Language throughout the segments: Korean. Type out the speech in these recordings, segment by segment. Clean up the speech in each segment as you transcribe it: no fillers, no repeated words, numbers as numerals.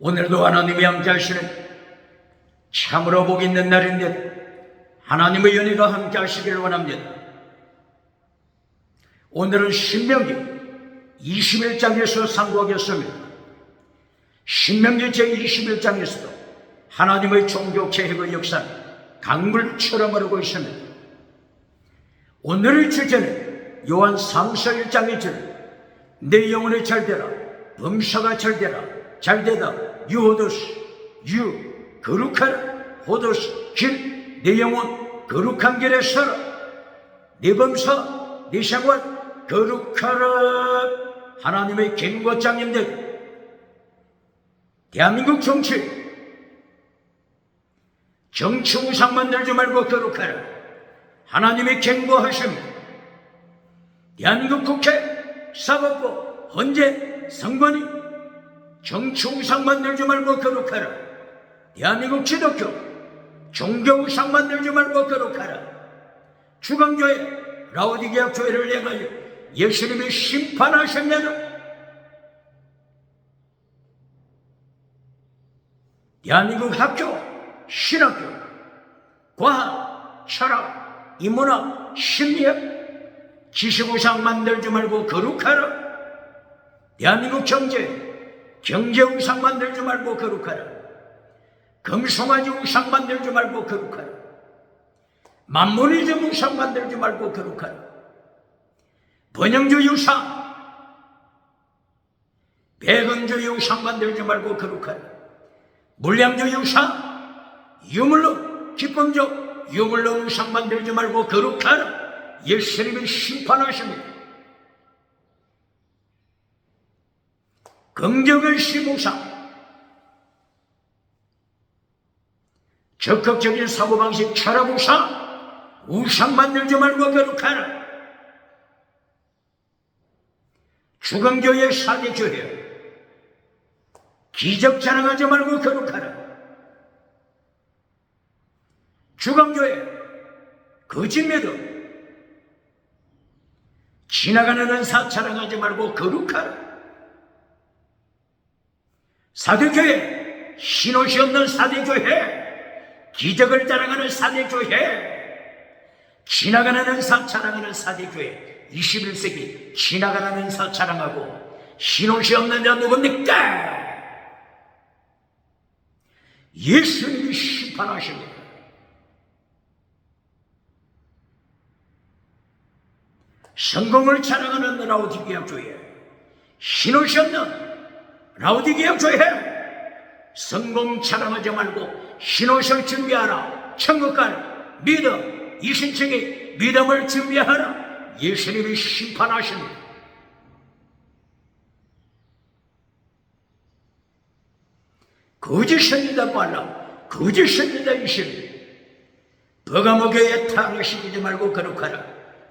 오늘도 하나님이 함께하시는 참으로 복 있는 날인데 하나님의 연희가 함께하시기를 원합니다. 오늘은 신명기 21장에서 상고하겠습니다. 신명기 제21장에서도 하나님의 종교 개혁의 역사는 강물처럼 흐르고 있습니다. 오늘의 주제는 요한 3서 1장 1절 내 영혼이 잘되라 범사가 잘되라 잘되다 유호도스 유 거룩하라 호도스 길 내 영혼 거룩한 길에 서라 내 범사 내 생활 거룩하라. 하나님의 경고장님들 대한민국 정치 우상 만들지 말고 거룩하라. 하나님이 경고하십니다. 대한민국 국회 사법부 헌재 선관위 정치 우상 만들지 말고 거룩하라. 대한민국 기독교 종교 우상 만들지 말고 거룩하라. 주강교회 라오디게아 교회를 향하여 예수님이 심판하십니다. 대한민국 학교 신학교 과학 철학 인문학 심리학 지식우상 만들지 말고 거룩하라. 대한민국 경제 우상 만들지 말고 거룩하라. 금송아지 우상 만들지 말고 거룩하라. 만모니즘 우상 만들지 말고 거룩하라. 번영주의 우상 백은주의 우상 만들지 말고 거룩하라. 물량주의 우상 유물로 기쁨적 유물로 우상 만들지 말고 거룩하라. 예수님이 심판하십니다. 긍정의식 우상 적극적인 사고방식 철학 우상 만들지 말고 거룩하라. 주강교회 사대교회 기적 자랑하지 말고 거룩하라. 주강교회 거짓매도 지나가는 은사 자랑하지 말고 거룩하라. 사대교회 신옷이 없는 사대교회 기적을 자랑하는 사대교회 지나가는 은사 자랑하는 사대교회 21세기 지나가는 은사 자랑하고 신옷이 없는 자 누굽니까? 예수님이 심판하십니다. 성공을 자랑하는 라오디게아 교회 신옷이 없는 라오디게아 교회 성공 자랑하지 말고 신옷을 준비하라. 천국 갈 믿음 이신층의 믿음을 준비하라. 예수님이 심판하십니다. 거짓 선지자 발람 거짓 선지자 이신 버가모교회 타락시키지 말고 거룩하라.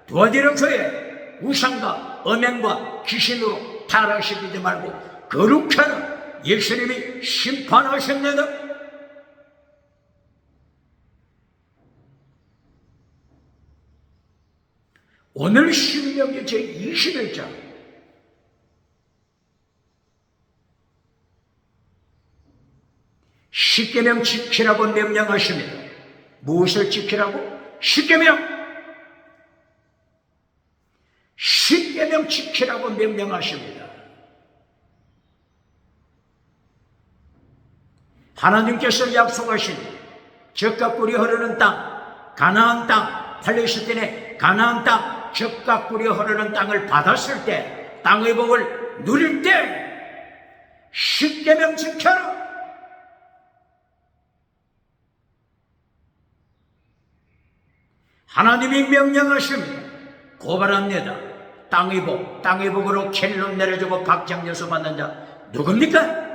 두아디라 교회 우상과 음행과 귀신으로 타락시키지 말고 거룩하라. 예수님이 심판하십니다. 오늘 신명기 제21장 십계명 지키라고 명령하십니다. 무엇을 지키라고? 십계명 지키라고 명령하십니다. 하나님께서 약속하신 젖과 꿀이 흐르는 땅 가나안 땅 팔레스틴의 가나안 땅 젖과 꿀이 흐르는 땅을 받았을 때 땅의 복을 누릴 때 십계명 지켜라. 하나님이 명령하십니다. 고발합니다. 땅의 복으로 켈론 내려주고 박장여서 받는 자 누굽니까?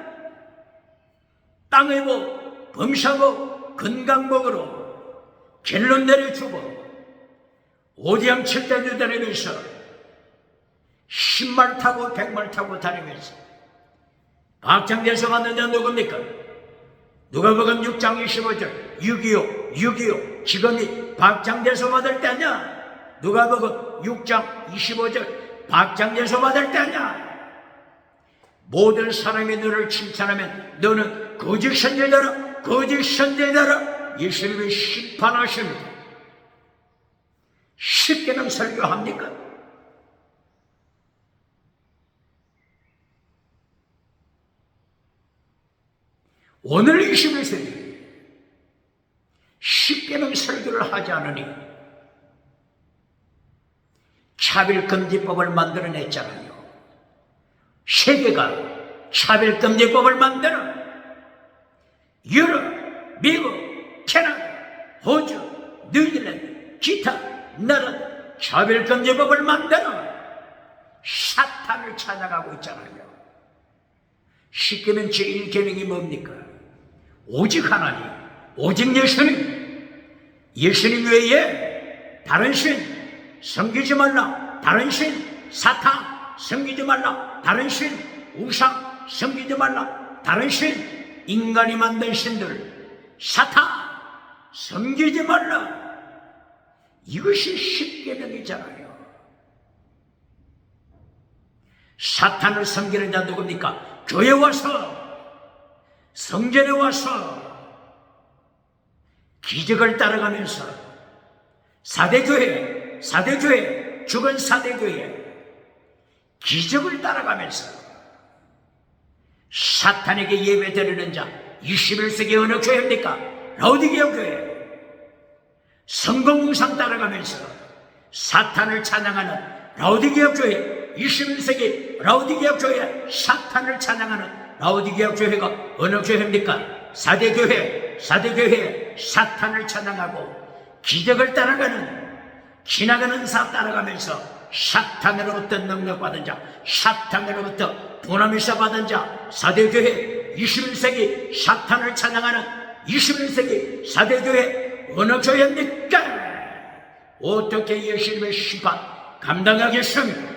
땅의 복, 범사복, 건강복으로 켈론 내려주고 오디양 7대주 다니면서 10말 타고 100말 타고 다니면서 박장대서 받는 자 누굽니까? 누가복음 6장 25절 6.25 지금이 박장대서 받을 때냐? 누가복음 6장 25절 박장대서 받을 때냐? 모든 사람이 너를 칭찬하면 너는 거짓 선지자라, 거짓 선지자라. 예수님이 심판하십니다. 십계명 설교합니까? 오늘 21세기 십계명 설교를 하지 않으니 차별금지법을 만들어냈잖아요. 세계가 차별금지법을 만들어 유럽, 미국, 캐나다, 호주, 뉴질랜드, 기타 나라 차별금지법을 만들어 사탄을 찾아가고 있잖아요. 십계명 제1계명이 뭡니까? 오직 하나님, 오직 예수님, 예수님 외에 다른 신 섬기지 말라, 다른 신 사탄 섬기지 말라, 다른 신 우상 섬기지 말라, 다른 신 인간이 만든 신들 사탄 섬기지 말라. 이것이 십계명이잖아요. 사탄을 섬기는 자 누굽니까? 교회 와서 성전에 와서 기적을 따라가면서 사대교회, 죽은 사대교회 기적을 따라가면서 사탄에게 예배드리는 자 21세기 어느 교회입니까? 라오디게아 교회. 성공우상 따라가면서 사탄을 찬양하는 라오디게아 교회, 21세기 라오디게아 교회 사탄을 찬양하는 라오디게아 교회가 어느 교회입니까? 사대교회 사탄을 찬양하고 기적을 따라가는 지나가는 사 따라가면서 사탄으로부터 능력받은 자, 사탄으로부터 보너미사 받은 자, 사대교회 21세기 사탄을 찬양하는 21세기 사대교회 어느 교회입니까? 어떻게 예수님의 심판 감당하겠습니까?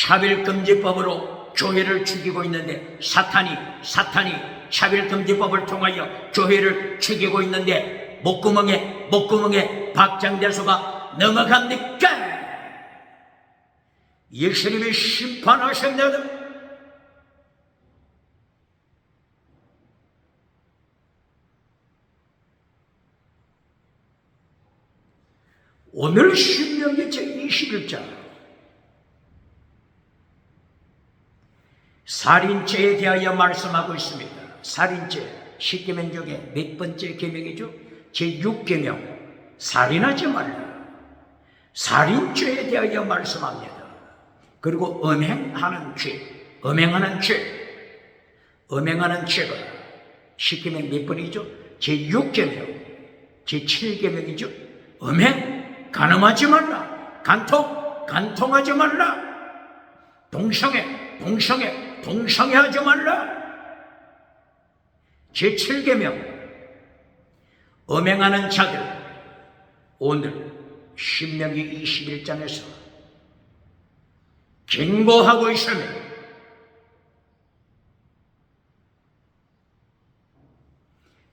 차별금지법으로 교회를 죽이고 있는데 사탄이 차별금지법을 통하여 교회를 죽이고 있는데 목구멍에 박장대소가 넘어갑니까? 예수님이 심판하셨나요? 오늘 신명기 제21장 살인죄에 대하여 말씀하고 있습니다. 살인죄, 십계명 중에 몇 번째 계명이죠? 제6계명, 살인하지 말라. 살인죄에 대하여 말씀합니다. 그리고 음행하는 죄가 십계명 몇 번이죠? 제6계명, 제7계명이죠. 음행, 간음하지 말라. 간통하지 말라. 동성애하지 말라. 제7계명 음행하는 자들 오늘 신명기 21장에서 경고하고 있습니다.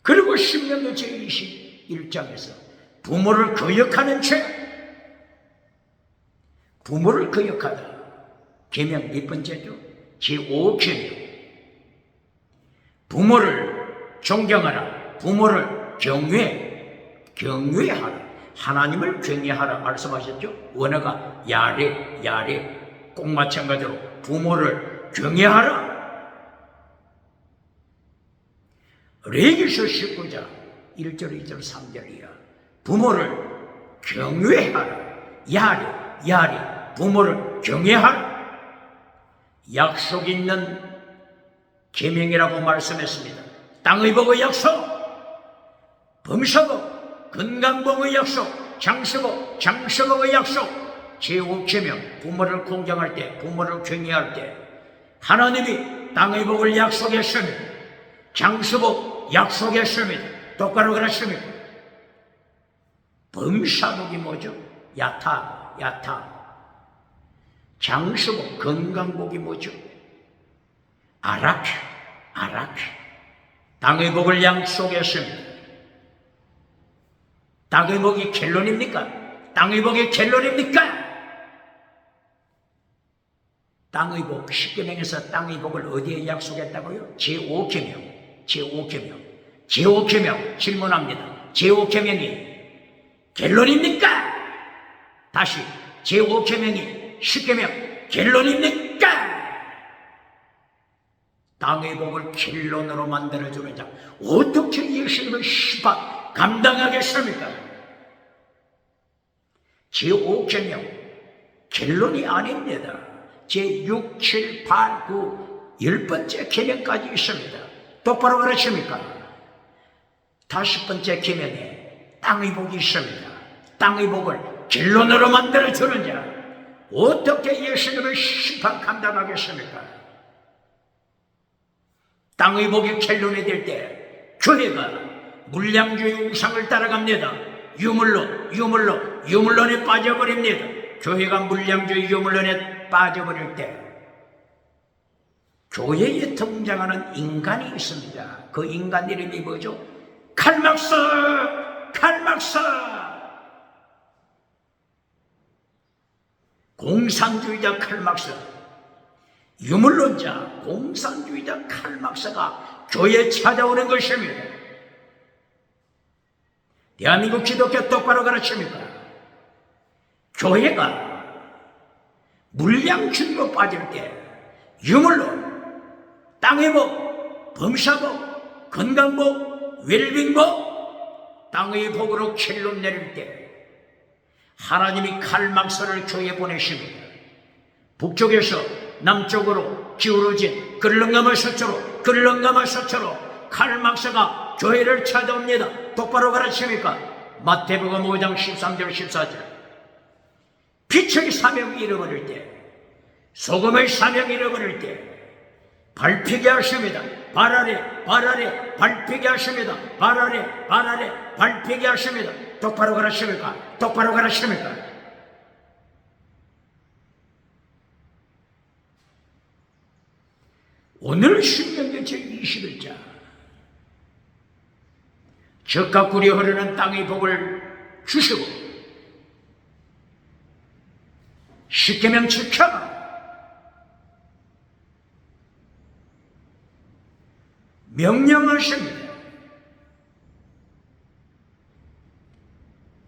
그리고 신명기 제21장에서 부모를 거역하는 죄, 부모를 거역하다 계명 몇 번째죠? 제5계명 부모를 존경하라, 부모를 경외하라, 하나님을 경외하라 말씀하셨죠? 원어가 야레 꼭 마찬가지로 부모를 경외하라. 레위기서 19장 1절 2절 3절이야. 부모를 경외하라. 야레 부모를 경외하라. 약속 있는 계명이라고 말씀했습니다. 땅의 복의 약속, 범사복, 건강복의 약속, 장수복의 약속. 제5계명 부모를 공경할 때, 부모를 경외할 때 하나님이 땅의 복을 약속했습니다. 장수복 약속했습니다. 똑바로 그랬습니다. 범사복이 뭐죠? 야타. 장수복, 건강복이 뭐죠? 아라크. 땅의 복을 약속했습니다. 땅의 복이 결론입니까? 땅의 복이 결론입니까? 땅의 복, 십계명에서 땅의 복을 어디에 약속했다고요? 제5계명, 제5계명 질문합니다. 제5계명이 결론입니까? 다시 제5계명이 십계명 결론입니까? 땅의 복을 결론으로 만들어주는 자, 어떻게 예수님의 시박 감당하겠습니까? 제5계명 결론이 아닙니다. 제6, 7, 8, 9 10번째 계명까지 있습니다. 똑바로 그러십니까? 5번째 계명에 땅의 복이 있습니다. 땅의 복을 결론으로 만들어주는 자, 어떻게 예수님의 심판 감당하겠습니까? 땅의 복이 결론이 될 때 교회가 물량주의 우상을 따라갑니다. 유물론에 빠져버립니다. 교회가 물량주의 유물론에 빠져버릴 때 교회에 등장하는 인간이 있습니다. 그 인간 이름이 뭐죠? 칼막스! 공산주의자 칼막스, 유물론자 공산주의자 칼막스가 교회에 찾아오는 것입니다. 대한민국 기독교 똑바로 가르칩니까? 교회가 물량주의로 빠질 때 유물론, 땅의 복, 범사복, 건강복, 웰빙복, 땅의 복으로 결론 내릴 때 하나님이 칼막스를 교회에 보내십니다. 북쪽에서 남쪽으로 기울어진 끌렁가마 서초로 칼막스가 교회를 찾아옵니다. 똑바로 가르칩니까? 마태복음 5장 13절 14절. 빛의 사명을 잃어버릴 때, 소금의 사명을 잃어버릴 때 밟히게 하십니다. 발 아래 밟히게 하십니다. 발 아래 밟히게 하십니다. 똑바로 가르칩니까? 오늘 신명기 제21장 적과 꿀이 흐르는 땅의 복을 주시고 십계명 지켜 명령하십니다.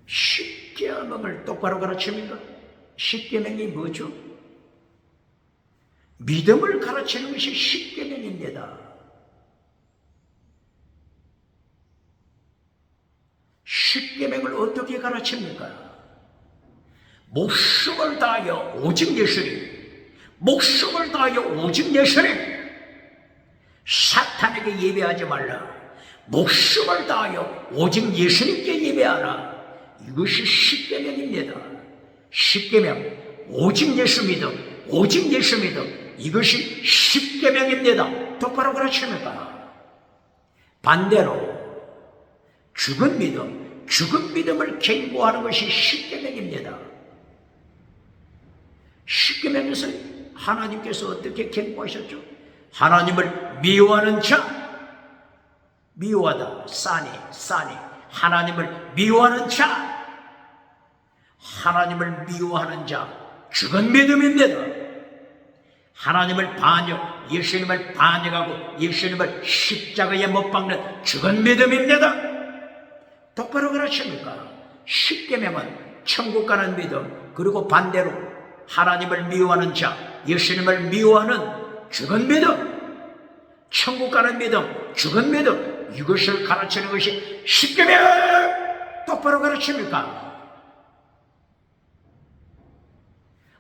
십계명을 똑바로 가르칩니까? 십계명이 뭐죠? 믿음을 가르치는 것이 십계명입니다. 십계명을 어떻게 가르칩니까? 목숨을 다하여 오직 예수님, 목숨을 다하여 오직 예수님, 사탄에게 예배하지 말라. 목숨을 다하여 오직 예수님께 예배하라. 이것이 십계명입니다. 십계명, 오직 예수 믿음, 오직 예수 믿음, 이것이 십계명입니다. 똑바로 가르칩니까? 반대로 죽은 믿음을 경고하는 것이 십계명입니다. 십계명에서 하나님께서 어떻게 경고하셨죠? 하나님을 미워하는 자, 미워하다, 싸니, 하나님을 미워하는 자, 하나님을 미워하는 자, 죽은 믿음입니다. 하나님을 예수님을 반역하고 예수님을 십자가에 못 박는 죽은 믿음입니다. 똑바로 가르칩니까? 십계명은 천국 가는 믿음, 그리고 반대로 하나님을 미워하는 자, 예수님을 미워하는 죽은 믿음, 천국 가는 믿음, 죽은 믿음, 이것을 가르치는 것이 십계명! 똑바로 가르칩니까?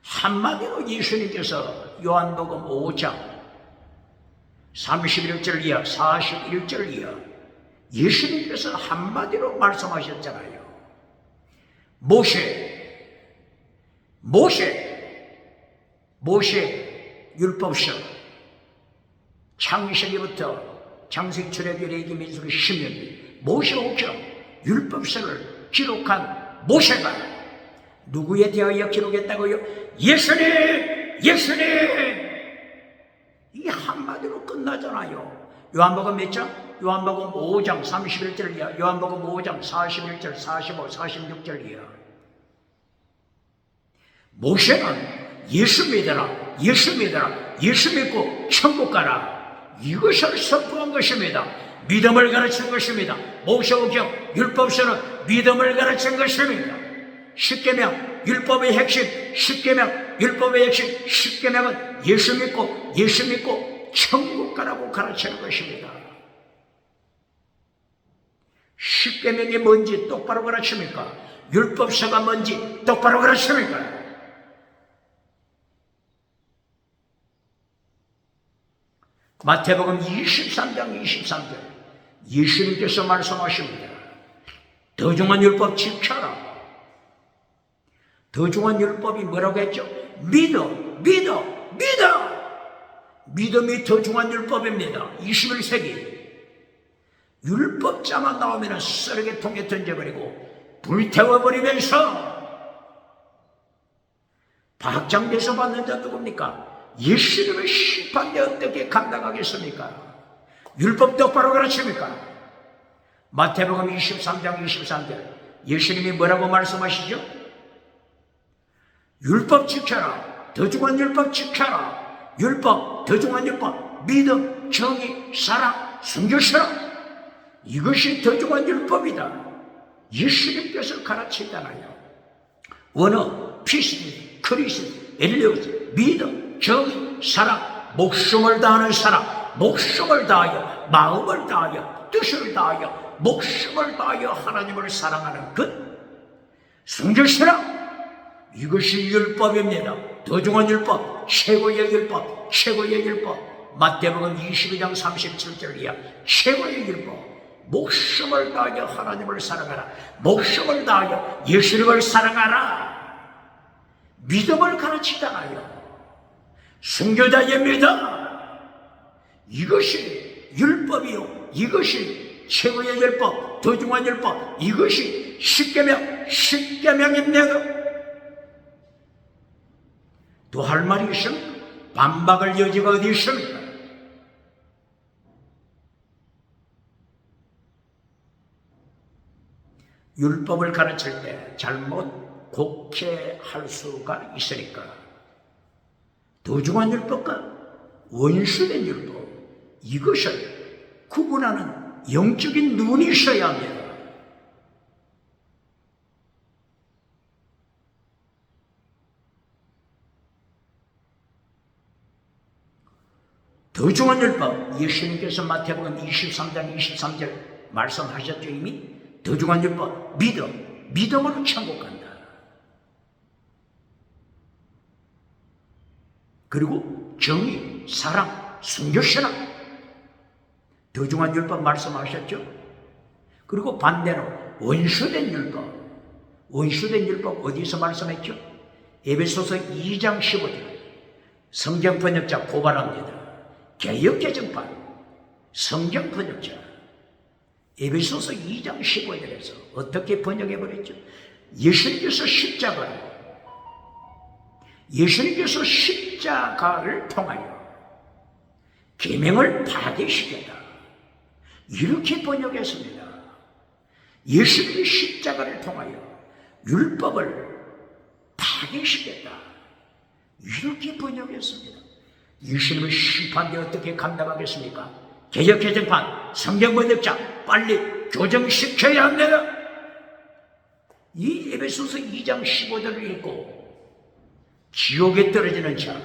한마디로 예수님께서 요한복음 5장 31절 이하 41절 이하 예수님께서 한마디로 말씀하셨잖아요. 모세 율법서 창세기부터 창세기 출애굽기 레위기 민수기 신명기 모세 5장 율법서를 기록한 모세가 누구에 대하여 기록했다고요? 예수님! 이 한마디로 끝나잖아요. 요한복음 몇 장? 요한복음 5장 31절이야. 요한복음 5장 41절, 45, 46절이야. 모세는 예수 믿어라, 예수 믿어라, 예수 믿고 천국 가라, 이것을 선포한 것입니다. 믿음을 가르친 것입니다. 모세오경 율법서는 믿음을 가르친 것입니다. 십계명 율법의 핵심, 십계명 율법의 핵심, 십계명은 예수 믿고 천국 가라고 가르치는 것입니다. 십계명이 뭔지 똑바로 가르칩니까? 율법서가 뭔지 똑바로 가르칩니까? 마태복음 23장 23절 예수님께서 말씀하십니다. 더 중한 율법 지켜라. 더 중한 율법이 뭐라고 했죠? 믿음이 더 중한 율법입니다. 21세기 율법자만 나오면 쓰레기 통에 던져버리고 불태워버리면서 박장대소 받는 자 누굽니까? 예수님의 심판대 어떻게 감당하겠습니까? 율법 똑바로 가르칩니까? 마태복음 23장 23절 예수님이 뭐라고 말씀하시죠? 율법 지켜라. 더 중한 율법 지켜라. 율법, 더 중한 율법, 믿음, 정의, 사랑, 순교시라. 이것이 더 중한 율법이다. 예수님께서 가르치잖아요. 원어, 피스니, 크리스, 엘리오스, 믿음, 정의, 사랑, 목숨을 다하는 사랑, 목숨을 다하여, 마음을 다하여, 뜻을 다하여, 목숨을 다하여 하나님을 사랑하는 것, 순교시라. 이것이 율법입니다. 더 중한 율법, 최고의 율법, 최고의 율법. 마태복음 22장 37절이야. 최고의 율법. 목숨을 다하여 하나님을 사랑하라. 목숨을 다하여 예수님을 사랑하라. 믿음을 가르치잖아요. 순교자의 믿음. 이것이 율법이요. 이것이 최고의 율법, 더 중한 율법. 이것이 십계명입니다. 또 할 말이 있습니까? 반박할 여지가 어디 있습니까? 율법을 가르칠 때 잘못 곡해할 수가 있으니까 더 중한 율법과 원수된 율법, 이것을 구분하는 영적인 눈이 있어야 합니다. 더 중한 율법, 예수님께서 마태복음 23장 23절 말씀하셨죠. 이미 더 중한 율법, 믿음으로 천국 간다. 그리고 정의, 사랑, 순교신앙, 더 중한 율법 말씀하셨죠. 그리고 반대로 원수된 율법, 원수된 율법 어디서 말씀했죠? 에베소서 2장 15절 성경 번역자 고발합니다. 개역개정판 성경 번역자 에베소서 2장 15절에서 어떻게 번역해버렸죠? 예수님께서 십자가를 통하여 계명을 파괴시켰다. 이렇게 번역했습니다. 예수님이 십자가를 통하여 율법을 파괴시켰다. 이렇게 번역했습니다. 예수님의 심판대 어떻게 감당하겠습니까? 개역개정판 성경 번역자 빨리 교정시켜야 합니다. 이 에베소서 2장 15절을 읽고 지옥에 떨어지는 자,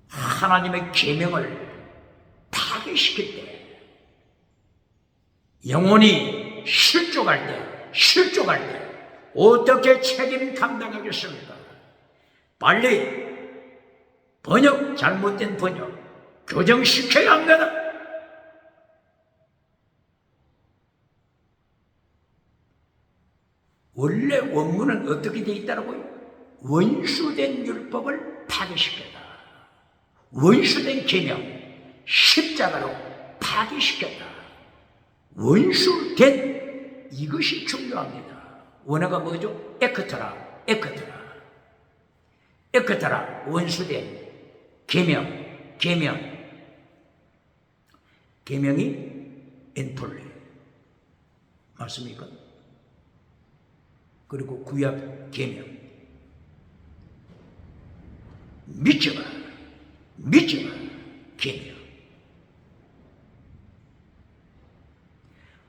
하나님의 계명을 파괴시킬 때, 영혼이 실족할 때 어떻게 책임 감당하겠습니까? 빨리 번역, 잘못된 번역 교정시켜야 합니다. 원래 원문은 어떻게 되어 있다고요? 원수된 율법을 파괴시켰다. 원수된 계명, 십자가로 파괴시켰다. 원수된, 이것이 중요합니다. 원어가 뭐죠? 에크터라, 원수된 계명. 계명이 엔톨레 맞습니까? 그리고 구약 계명 믿지마 계명.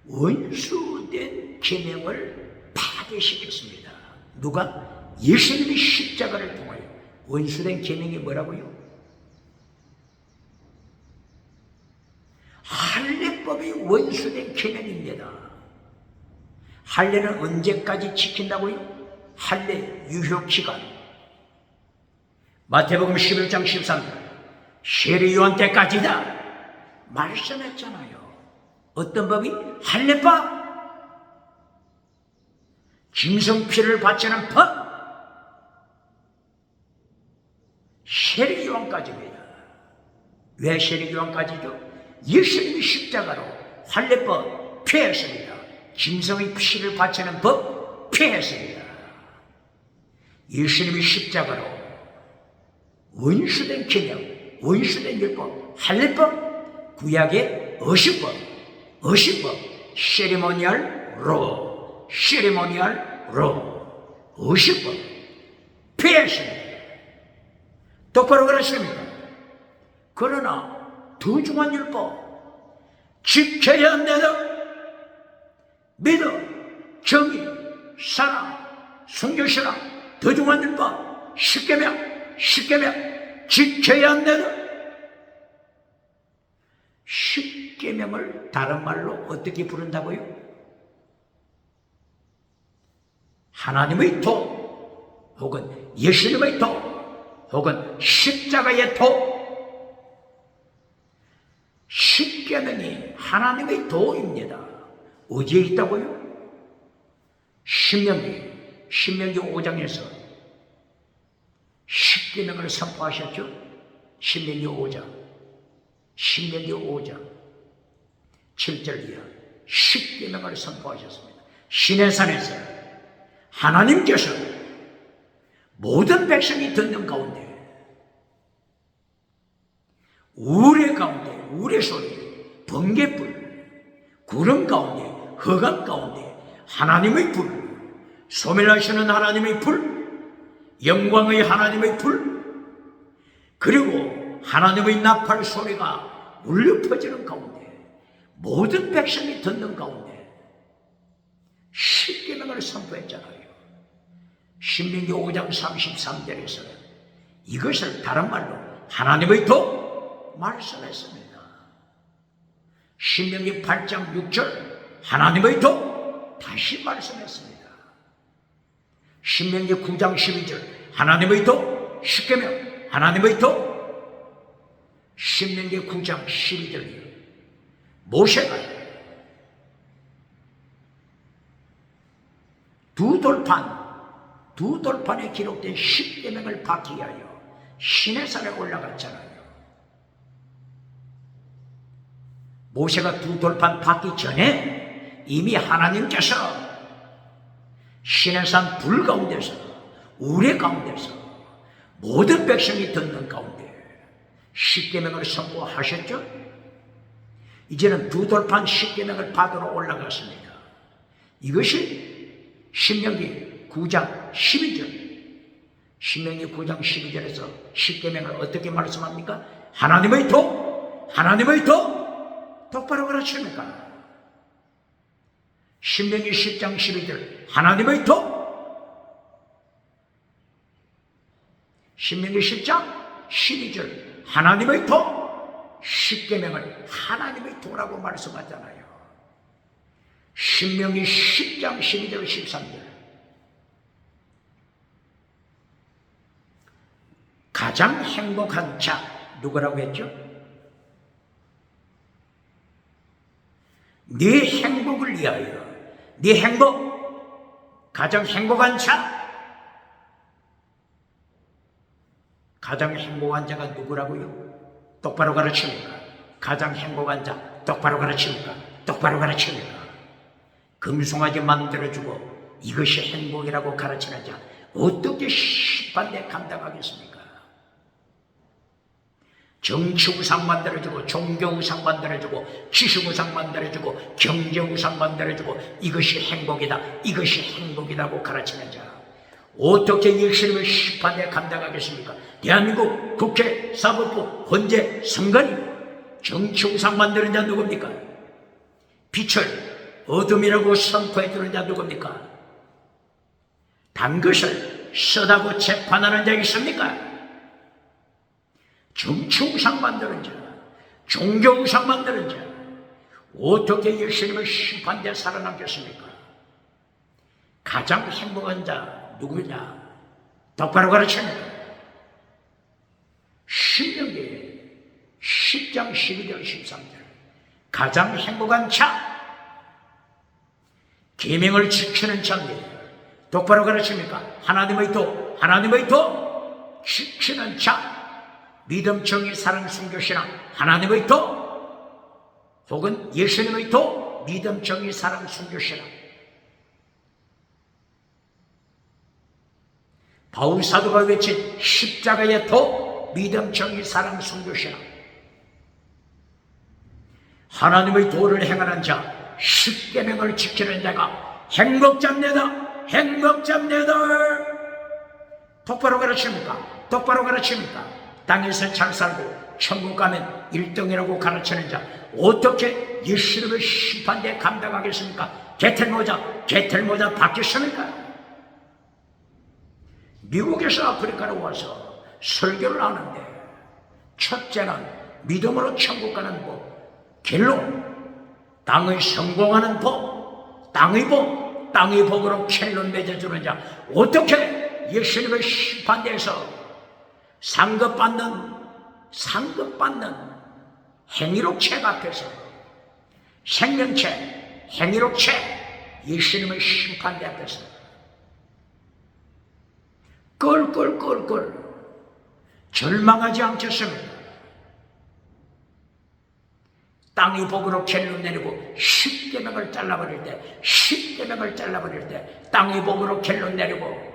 원수된 계명을 파괴시켰습니다. 누가? 예수님의 십자가를 통하여. 원수된 계명이 뭐라고요? 할례법이 원수된 계명입니다. 할례는 언제까지 지킨다고요? 할례 유효기간 마태복음 11장 13절 세례 요한 때까지다 말씀했잖아요. 어떤 법이? 할례법, 짐승피를 바치는 법, 세례 요한까지입니다. 왜 세례 요한까지죠? 예수님이 십자가로 할례법 폐했습니다. 짐승의 피를 바치는 법 폐했습니다. 예수님이 십자가로 원수된 계명, 원수된 율법, 할례법, 구약의 어시법, 세리모니얼 로, 어시법 폐했습니다. 똑바로 그랬습니다. 그러나 더 중요한 율법 지켜야 한다. 믿어, 정의, 사랑, 순교신앙, 더 중요한 율법 십계명 지켜야 한다. 십계명을 다른 말로 어떻게 부른다고요? 하나님의 도, 혹은 예수님의 도, 혹은 십자가의 도. 십계명이 하나님의 도입니다. 어디에 있다고요? 신명기 5장에서 십계명을 선포하셨죠? 신명기 5장 7절 이하 십계명을 선포하셨습니다. 시내산에서 하나님께서 모든 백성이 듣는 가운데 우레 가운데 우레 소리, 번개불, 구름 가운데, 흑암 가운데 하나님의 불, 소멸하시는 하나님의 불, 영광의 하나님의 불, 그리고 하나님의 나팔 소리가 울려 퍼지는 가운데 모든 백성이 듣는 가운데 십계명을 선포했잖아요. 신명기 5장 33절에서는 이것을 다른 말로 하나님의 도 말씀했습니다. 신명기 8장 6절 하나님의 도 다시 말씀했습니다. 신명기 9장 12절 하나님의 도 십계명 하나님의 도. 신명기 9장 12절 모세가 두 돌판에 기록된 십계명을 받기 위하여 시내산에 올라갔잖아요. 모세가 두 돌판 받기 전에 이미 하나님께서 시내산 불 가운데서 우레 가운데서 모든 백성이 듣는 가운데 십계명을 선포하셨죠? 이제는 두 돌판 십계명을 받으러 올라갔습니다. 이것이 신명기 9장 12절. 신명기 9장 12절에서 십계명을 어떻게 말씀합니까? 하나님의 도, 똑바로 그러십니까? 신명기 10장 12절 하나님의 도, 신명기 10장 12절 하나님의 도, 십계명을 하나님의 도라고 말씀하잖아요. 신명기 10장 12절 13절 가장 행복한 자 누구라고 했죠? 네 행복을 위하여, 네 행복, 가장 행복한 자, 가장 행복한 자가 누구라고요? 똑바로 가르칩니까? 가장 행복한 자 똑바로 가르칩니까? 금송아지 만들어주고 이것이 행복이라고 가르치는 자 어떻게 십반대 감당하겠습니까? 정치 우상 만들어주고, 종교 우상 만들어주고, 지식 우상 만들어주고, 경제 우상 만들어주고, 이것이 행복이다, 이것이 행복이라고 가르치는 자, 어떻게 예수님의 심판에 감당하겠습니까? 대한민국 국회, 사법부, 헌재, 선관위, 정치 우상 만드는 자 누굽니까? 빛을 어둠이라고 선포해주는 자 누굽니까? 단 것을 쓰다고 재판하는 자 있습니까? 정치 우상 만드는 자, 종교 우상 만드는 자, 어떻게 예수님의 심판대에 살아남겠습니까? 가장 행복한 자 누구냐? 똑바로 가르칩니다. 신명기 10장 12절 13절, 가장 행복한 자, 계명을 지키는 자입니다. 똑바로 가르칩니까? 하나님의 도 지키는 자, 믿음, 정의, 사랑, 순교, 신앙, 하나님의 도 혹은 예수님의 도, 믿음, 정의, 사랑, 순교, 신앙. 바울 사도가 외친 십자가의 도, 믿음, 정의, 사랑, 순교, 신앙. 하나님의 도를 행하는 자, 십계명을 지키는 자가 행복자입니다. 행복자입니다. 똑바로 가르칩니까? 똑바로 가르칩니까? 땅에서 잘 살고 천국 가면 1등이라고 가르치는 자, 어떻게 예수님의 심판대에 감당하겠습니까? 게틀모자 받겠습니까? 미국에서 아프리카로 와서 설교를 하는데, 첫째는 믿음으로 천국 가는 법, 결론, 땅의 성공하는 법, 땅의 복으로 켈론 맺어주는 자, 어떻게 예수님의 심판대에서 상급받는 행위록책 앞에서, 생명책, 행위록책, 예수님의 심판대 앞에서 껄껄껄껄 절망하지 않겠습니까? 땅의 복으로 켈론 내리고 십계명을 잘라버릴 때 땅의 복으로 켈론 내리고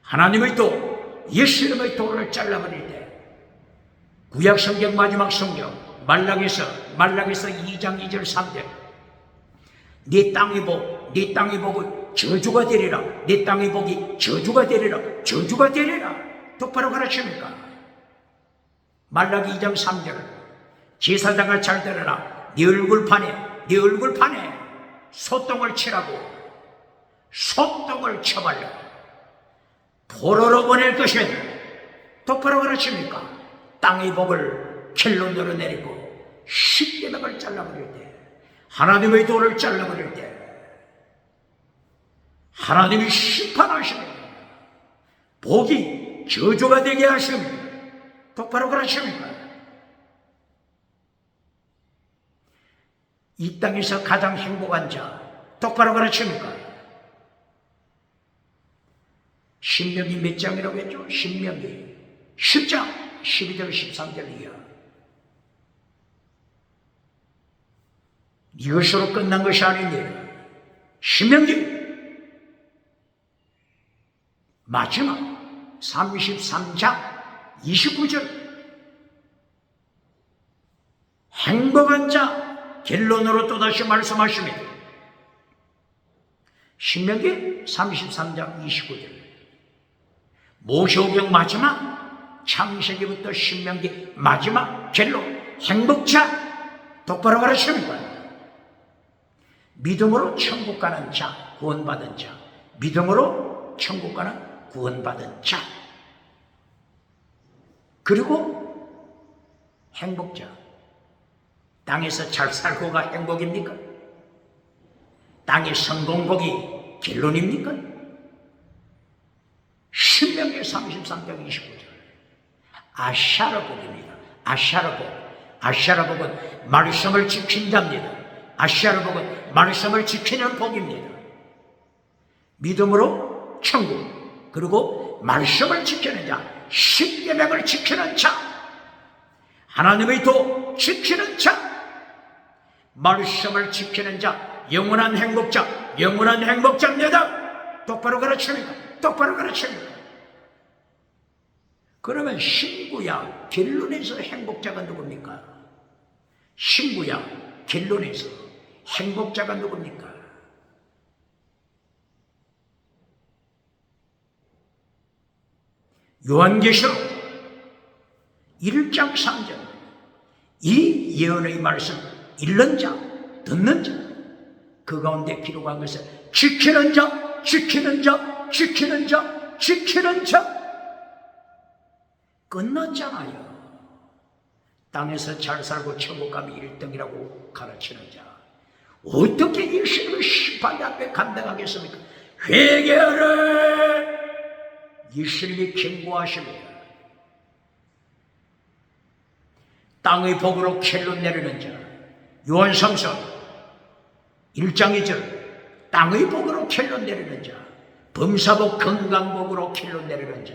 하나님의 도, 예수님의 도를 잘라버릴 때, 구약성경 마지막 성경 말라기서 2장 2절 3절, 네 땅의 복은 저주가 되리라, 네 땅의 복이 저주가 되리라. 똑바로 가르칩니까? 말라기 2장 3절, 제사장을 잘 들으라, 네 얼굴판에 소똥을 치라고, 소똥을 쳐발라, 포로로 보낼 것이다. 똑바로 가르칩니까? 땅의 복을 켈론으로 내리고 십계명을 잘라버릴 때, 하나님의 도를 잘라버릴 때 하나님이 심판하십니다. 복이 저주가 되게 하십니다. 똑바로 가르칩니까? 이 땅에서 가장 행복한 자, 똑바로 가르칩니까? 신명기 몇 장이라고 했죠? 신명기 10장 12절 13절 이하. 이것으로 끝난 것이 아닙니다. 신명기 마지막 33장 29절, 행복한 자 결론으로 또다시 말씀하십니다. 신명기 33장 29절, 모세오경 마지막, 창세기부터 신명기 마지막 결론, 행복자, 똑바로 가르칩니다. 믿음으로 천국 가는 자, 구원받은 자, 믿음으로 천국 가는 구원받은 자, 그리고 행복자. 땅에서 잘 살고가 행복입니까? 땅의 성공복이 결론입니까? 신명기 33장 29절 아샤르복입니다. 아샤르복은 말씀을 지킨 자입니다. 아샤르복은 말씀을 지키는 복입니다. 믿음으로 천국, 그리고 말씀을 지키는 자, 십계명을 지키는 자, 하나님의 도 지키는 자, 말씀을 지키는 자, 영원한 행복자입니다. 똑바로 가르칩니까? 똑바로 가르칩니까? 그러면 신구약 결론에서 행복자가 누굽니까? 신구약 결론에서 행복자가 누굽니까? 요한계시록 1장 3절 이 예언의 말씀 읽는 자 듣는 자 그 가운데 기록한 것을 지키는 자 지키는 자 지키는 자 지키는 자 끝났잖아요. 땅에서 잘 살고 천국 가면 1등이라고 가르치는 자 어떻게 예수님의 심판 앞에 감당하겠습니까? 회개하라! 예수님이 경고하십니다. 땅의 복으로 결론 내리는 자 요한삼서 1장 2절 땅의 복으로 결론 내리는 자 범사복 건강복으로 결론 내리는 자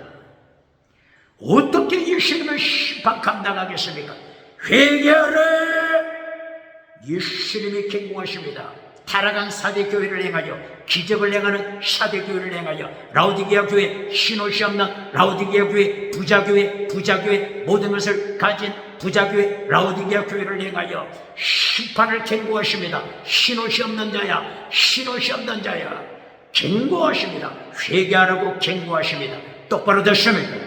어떻게 예수님의 심판 감당하겠습니까? 회개하라! 예수님이 경고하십니다. 타락한 사대교회를 행하여 기적을 행하는 사대교회를 행하여 라오디게아 교회 신옷이 없는 라오디게아 교회 부자교회 모든 것을 가진 부자교회 라오디게아 교회를 행하여 심판을 경고하십니다. 신옷이 없는 자야 신옷이 없는 자야 경고하십니다. 회개하라고 경고하십니다. 똑바로 됐습니까?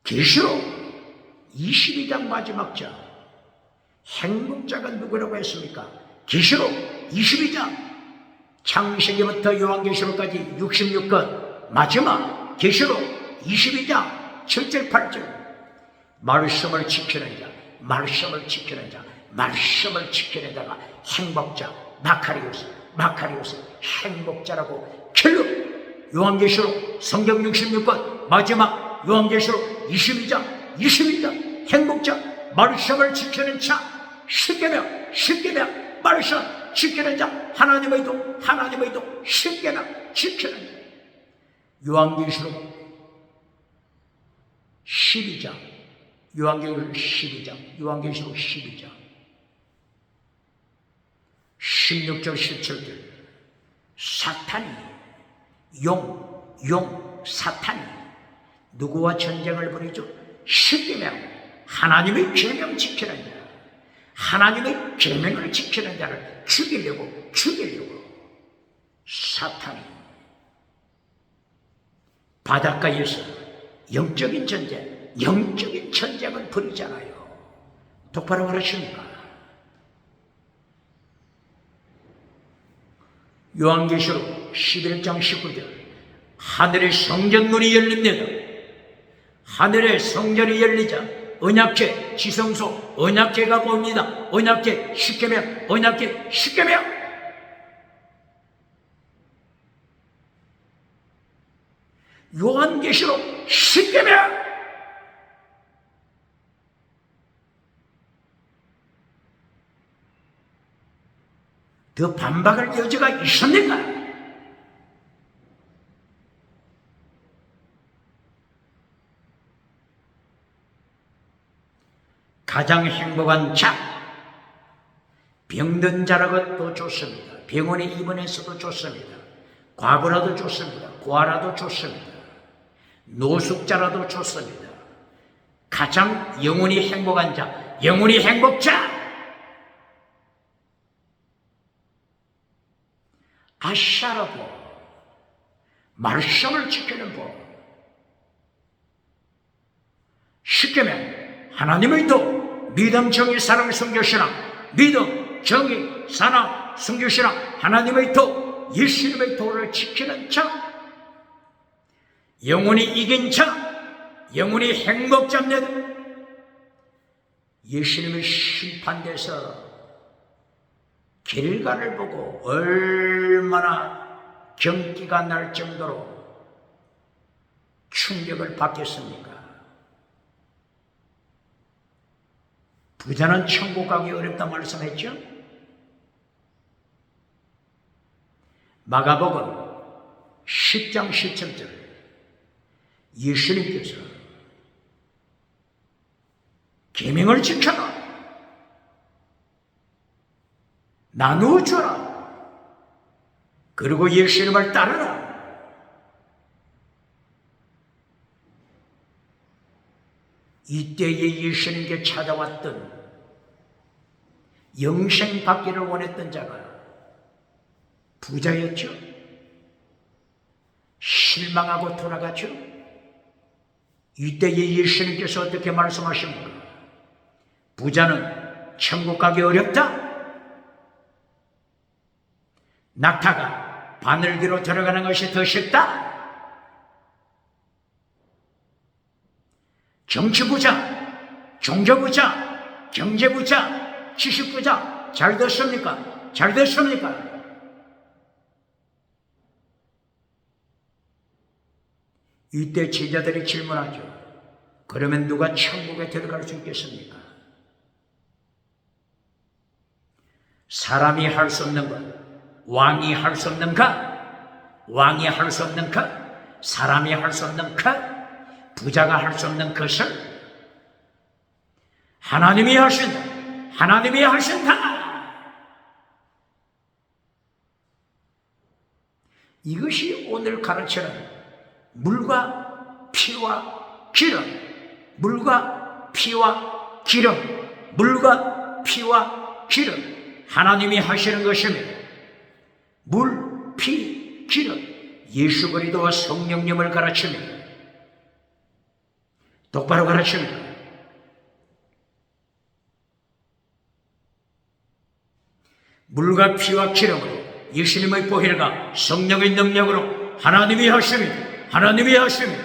계시록 22장 마지막 자 행복자가 누구라고 했습니까? 계시록 22장 창세기부터 요한계시록까지 66권 마지막 계시록 22장 7절 8절 말씀을 지키는 자 말씀을 지키는 자 말씀을 지키는 자가 행복자 마카리오스 행복자라고 결론 요한계시록 성경 66권 마지막 요한계시록 22장 행복자 말씀을 지키는 자 십계명 말씀 지키는 자 하나님의 도 십계명 지키는 자 요한계시록 12장 요한계시록 12장 16절 17절 사탄이 사탄이 누구와 전쟁을 벌이죠? 십계명 하나님의 계명 지키는 자 하나님의 계명을 지키는 자를 죽이려고 사탄이 바닷가에서 영적인 전쟁을 벌이잖아요. 똑바로 그러십니까? 요한계시록 11장 19절 하늘의 성전문이 열립니다. 하늘의 성전이 열리자 언약궤 지성소 언약궤가 봅니다. 언약궤 십계명 요한계시록 십계명 더 반박할 여지가 있습니까? 가장 행복한 자 병든 자라도 좋습니다. 병원에 입원해서도 좋습니다. 과부라도 좋습니다. 고아라도 좋습니다. 노숙자라도 좋습니다. 가장 영원히 행복한 자 영원히 행복자 아샤라보 말씀을 지키는 법 십계명 하나님의 도 믿음, 정의, 사랑, 성교신앙 믿음, 정의, 사랑, 성교신앙 하나님의 도 예수님의 도를 지키는 자 영원히 이긴 자 영원히 행복자입니다. 예수님의 심판대에서 결과를 보고 얼마나 경기가 날 정도로 충격을 받겠습니까? 부자는 천국 가기 어렵다 말씀했죠? 마가복음 10장 17절 예수님께서 계명을 지켜라 나누어 주라. 그리고 예수님을 따르라. 이때에 예수님께 찾아왔던 영생 받기를 원했던 자가 부자였죠. 실망하고 돌아갔죠. 이때에 예수님께서 어떻게 말씀하십니까? 부자는 천국 가기 어렵다. 낙타가 바늘귀로 들어가는 것이 더 쉽다. 정치부자, 종교부자, 경제부자, 지식부자 잘 됐습니까? 잘 됐습니까? 이때 제자들이 질문하죠. 그러면 누가 천국에 들어갈 수 있겠습니까? 사람이 할 수 없는 것, 왕이 할 수 없는가? 왕이 할 수 없는가? 사람이 할 수 없는가? 부자가 할 수 없는 것을 하나님이 하신다. 하나님이 하신다. 이것이 오늘 가르치는 물과 피와 기름, 물과 피와 기름, 물과 피와 기름, 하나님이 하시는 것입니다. 물, 피, 기름, 예수 그리스도와 성령님을 가르칩니다. 똑바로 가르칩니다. 물과 피와 기름으로 예수님의 보혈과 성령의 능력으로 하나님이 하십니다. 하나님이 하십니다.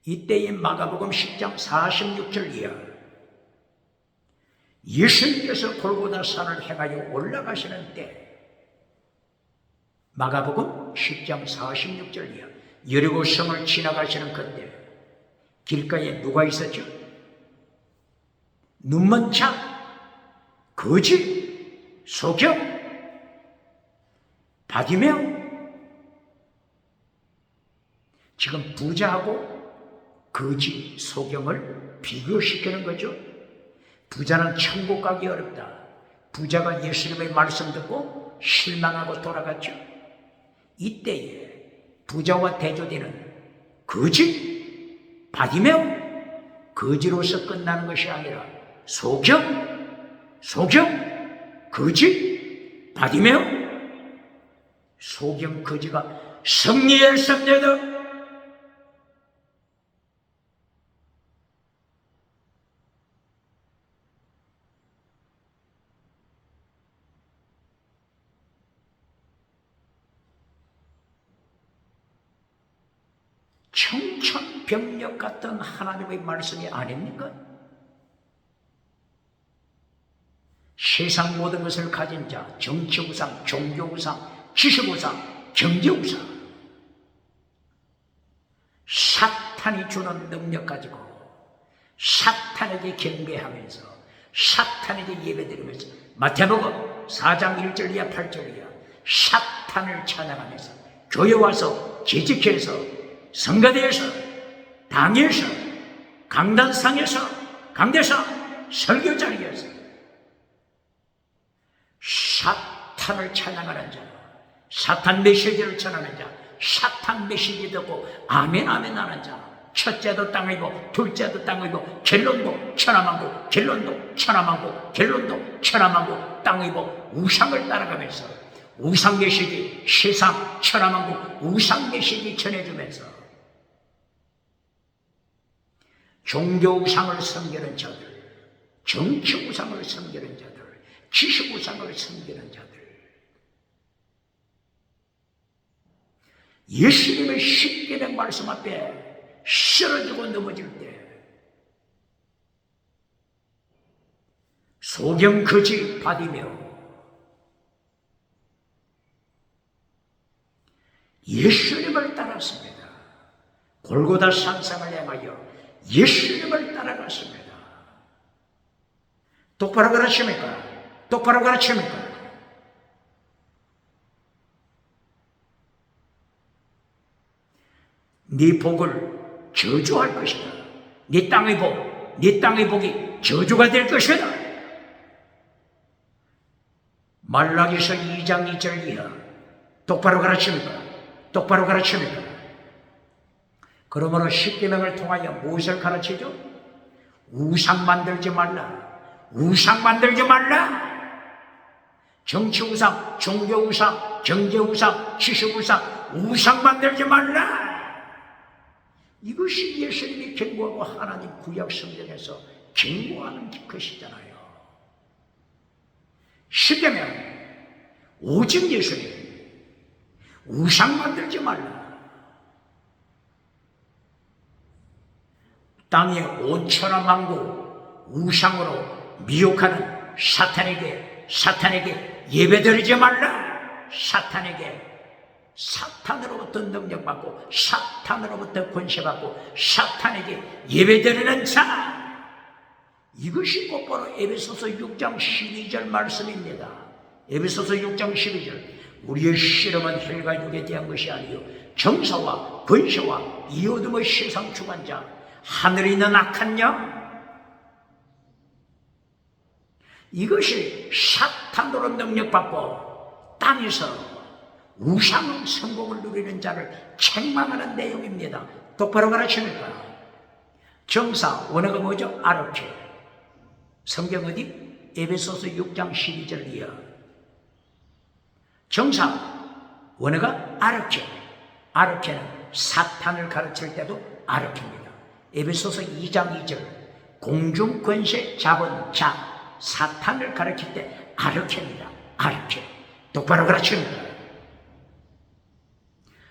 이때의 마가복음 10장 46절 이하 예수님께서 골고다 산을 향하여 올라가시는 때 마가복음 10장 46절 이하 여리고성을 지나가시는 그때 길가에 누가 있었죠? 눈먼 자, 거지, 소경, 바디메오. 지금 부자하고 거지, 소경을 비교시키는 거죠. 부자는 천국 가기 어렵다. 부자가 예수님의 말씀 듣고 실망하고 돌아갔죠. 이때에 부자와 대조되는 거지, 바디메오, 거지로서 끝나는 것이 아니라 소경, 거지, 바디메오, 소경, 거지가 승리했습니다. 청천벽력 같은 하나님의 말씀이 아닙니까? 세상 모든 것을 가진 자, 정치우상, 종교우상, 지식우상, 경제우상, 사탄이 주는 능력 가지고 사탄에게 경배하면서 사탄에게 예배드리면서 마태복음 4장 1절 이하 8절 이하 사탄을 찬양하면서 교회 와서 재직해서 성가대에서, 당에서, 강단상에서, 강대서, 설교자리에서 사탄을 찬양하는 자, 사탄 메시지를 전하는 자, 사탄 메시지 듣고 아멘 아멘 하는 자, 첫째도 땅이고 둘째도 땅이고 결론도 천하만고 결론도 천하만고 결론도 천하만고 땅이고 우상을 따라가면서 우상 메시지, 세상 천하만고 우상 메시지 전해주면서 종교 우상을 섬기는 자들, 정치 우상을 섬기는 자들, 지식 우상을 섬기는 자들, 예수님의 십계명 말씀 앞에 쓰러지고 넘어질 때 소경, 거지, 바디메오 예수님을 따랐습니다. 골고다 산상을 향하여 예수님을 따라갔습니다. 똑바로 가르칩니까? 똑바로 가르칩니까? 네 복을 저주할 것이다. 네 땅의 복이 저주가 될 것이다. 말라기서 2장 2절 이하 똑바로 가르칩니까? 똑바로 가르칩니까? 그러므로 십계명을 통하여 무엇을 가르치죠? 우상 만들지 말라. 우상 만들지 말라. 정치 우상, 종교 우상, 경제 우상, 지식 우상, 우상 만들지 말라. 이것이 예수님이 경고하고 하나님 구약 성경에서 경고하는 것이잖아요. 십계명 오직 예수님, 우상 만들지 말라. 땅의 온천하 만국 우상으로 미혹하는 사탄에게 예배드리지 말라. 사탄으로부터 능력받고 사탄으로부터 권세받고 사탄에게 예배드리는 자, 이것이 곧바로 에베소서 6장 12절 말씀입니다. 에베소서 6장 12절 우리의 실험은 혈과 육에 대한 것이 아니요 정사와 권세와 이 어둠의 세상 주관자 하늘에 있는 악한 영, 이것이 사탄으로 능력받고 땅에서 우상 성공을 누리는 자를 책망하는 내용입니다. 똑바로 가르칩니까? 정사 원어가 뭐죠? 아르케. 성경 어디? 에베소서 6장 12절 이하. 정사 원어가 아르케. 아르케는 사탄을 가르칠 때도 아르케입니다. 에베소서 2장 2절 공중 권세 잡은 자, 사탄을 가르칠 때 아르케입니다. 아르케. 똑바로 가르칩니다.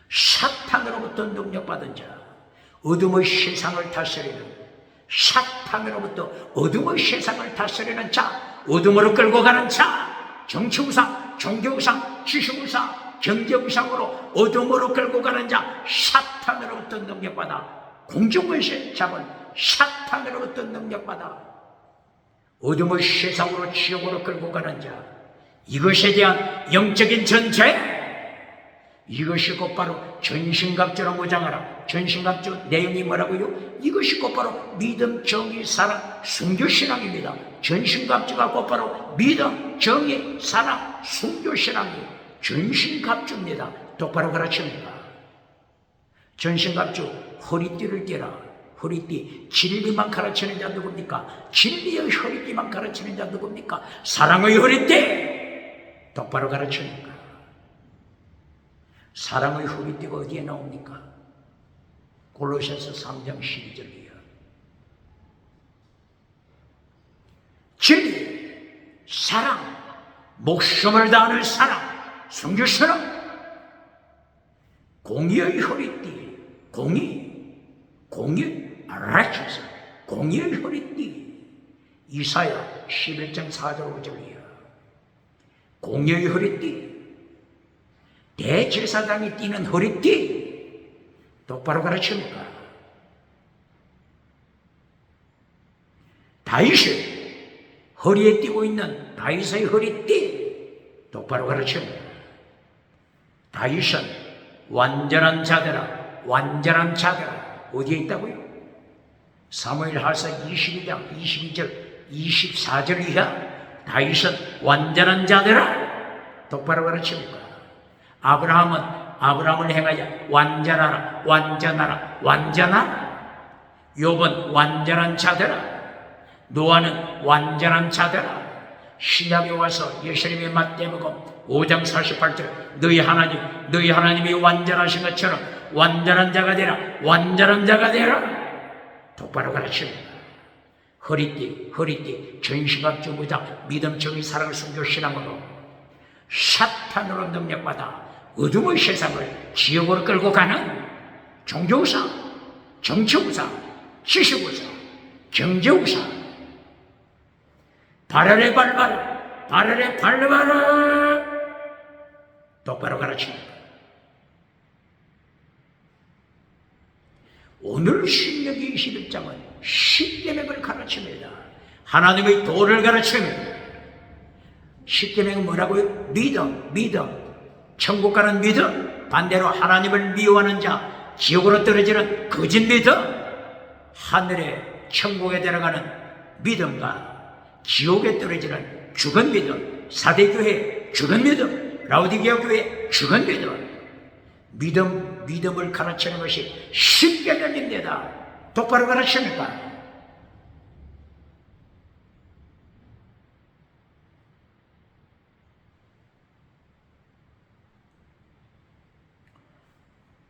사탄으로부터 능력받은 자, 어둠의 세상을 다스리는, 사탄으로부터 어둠의 세상을 다스리는 자, 어둠으로 끌고 가는 자, 정치우상, 종교우상, 지식우상, 경제우상으로 어둠으로 끌고 가는 자, 사탄으로부터 능력받아 공중권세 잡은 사탄으로부터 능력받아 어둠의 세상으로 지옥으로 끌고 가는 자, 이것에 대한 영적인 전제, 이것이 곧바로 전신갑주로 무장하라. 전신갑주 내용이 뭐라고요? 이것이 곧바로 믿음, 정의, 사랑, 순교신앙입니다. 전신갑주가 곧바로 믿음, 정의, 사랑, 순교신앙이 전신갑주입니다. 똑바로 가르칩니다. 전신갑주 허리띠를 띠라. 허리띠, 진리만 가르치는 자 누굽니까? 진리의 허리띠만 가르치는 자 누굽니까? 사랑의 허리띠 똑바로 가르칩니까? 사랑의 허리띠가 어디에 나옵니까? 골로새서 3장 12절이에요. 진리, 사랑, 목숨을 다하는 사랑, 순교신앙, 공의의 허리띠, 공의, righteous, 공의의 허리띠. 이사야 11장 4절 5절이에요. 공의의 허리띠, 대제사장이 띠는 허리띠 똑바로 가르칩니까? 다윗이 허리에 띠고 있는 다윗의 허리띠 똑바로 가르칩니다. 다윗은 완전한 자들아, 완전한 자들아 어디에 있다고요? 사무엘하서 22장 22절 24절 이하 다윗은 완전한 자들아 똑바로 가르칩니까? 아브라함을 행하여 완전하라, 완전하라, 완전하라. 욥은 완전한 자들아, 노아는 완전한 자들아. 신약에 와서 예수님의 맞대먹음 5장 48절 너희 하나님이 완전하신 것처럼 완전한 자가 되라, 완전한 자가 되라. 똑바로 가르칩니다. 허리띠, 전신갑주 무장, 믿음, 정의, 사랑을 순교 신앙으로 사탄으로 능력받아 어둠의 세상을 지옥으로 끌고 가는 종교우상, 정치우상, 지식우상, 경제우상, 발아래 발바라 똑바로 가르칩니다. 오늘 신명기 21장은 십계명을 가르칩니다. 하나님의 도를 가르칩니다. 십계명은 뭐라고요? 믿음, 천국 가는 믿음, 반대로 하나님을 미워하는 자, 지옥으로 떨어지는 거짓 믿음, 하늘에 천국에 들어가는 믿음과 지옥에 떨어지는 죽은 믿음, 사대교회 교회 죽은 믿음, 라오디게아 교회 죽은 믿음, 믿음을 가르치는 것이 십계명입니다. 똑바로 가르칩니까?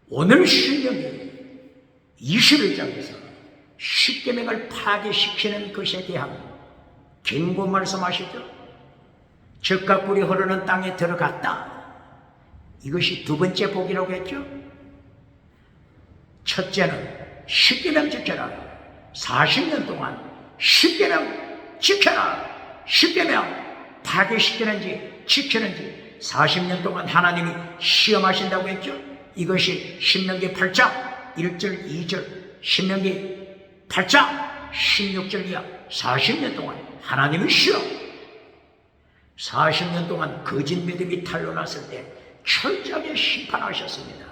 오늘 신명기 21장에서 십계명을 파괴시키는 것에 대한 경고 말씀하시죠. 젖과 꿀이 흐르는 땅에 들어갔다. 이것이 두 번째 복이라고 했죠. 첫째는 십계명 지켜라. 40년 동안 십계명 지켜라. 십계명 파괴시키는지 지키는지 40년 동안 하나님이 시험하신다고 했죠. 이것이 신명기 8장 1절 2절, 신명기 8장 16절 이하 40년 동안 하나님의 시험. 40년 동안 거짓 믿음이 탄로났을 때 철저하게 심판하셨습니다.